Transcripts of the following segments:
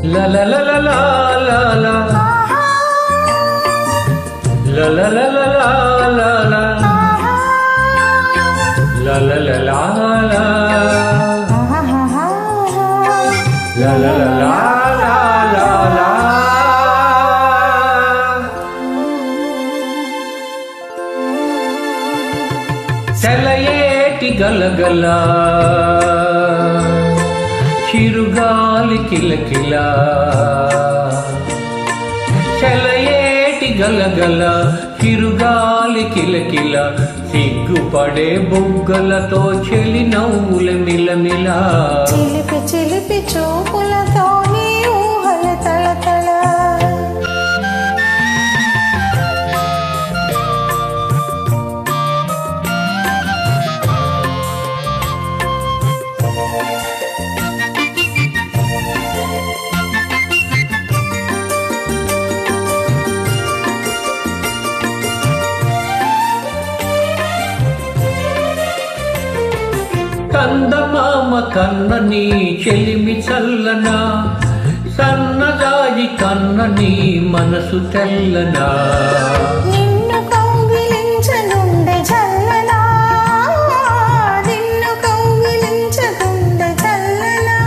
La la la la la la la. La la la la la la la. La la la la la. La la la la la la. సెలయేటి గలగల చిరుగాలి కిలకిల సెలయేటి గలగల చిరుగాలి కిలకిల సిగ్గుపడే బొగ్గలతో చెలి నవ్వుల మిలమిల చిలిపి చిలిపి చూపులతో నీ ఊహల తళతళ కందమామ కన్న నీ చెలిమి చల్లనా సన్నజాజి కన్న నీ మనసు తెల్లనా నిన్ను కౌగిలించనుండె చల్లనా నిన్ను కౌగిలించకుండె చల్లనా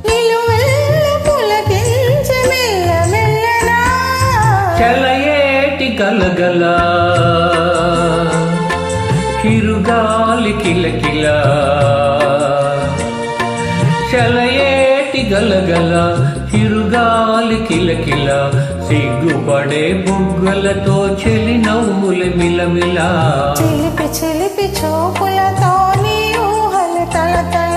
నిలువెల్ల పులకించ మెల్ల మెల్లనా చెలయేటి గలగల చిరుగాలి కిలకిల సెలయేటి గలగల చిరుగాలి కిలకిల సిగ్గుపడే బుగ్గలతో చెలి నవ్వుల మిలమిల చిలిపి చిలిపి చూపులతో నీ ఊహల తళతళ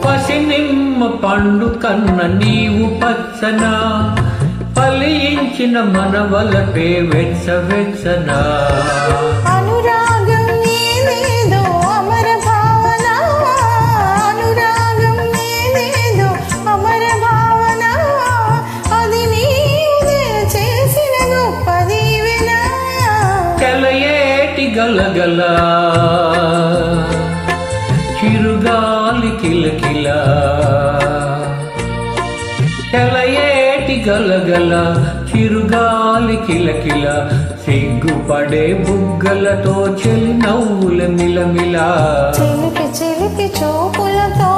పసినిమ్మ పండు కన్న నీవు పచ్చనా ఫలించిన మనవలపే వెచ్చ వెచ్చనా అనురాగం నీవేదో అమర భావన అనురాగం నీవేదో అమర భావన అది నీవే చేసిన గొప్ప దీవెన సెలయేటి గలగల చిరుగాలి కిలకిల సెలయేటి గలగల చిరుగాలి కిలకిల సిగ్గుపడే బుగ్గలతో చెలి నవ్వుల మిలమిల చిలిపి చిలిపి చూపులతో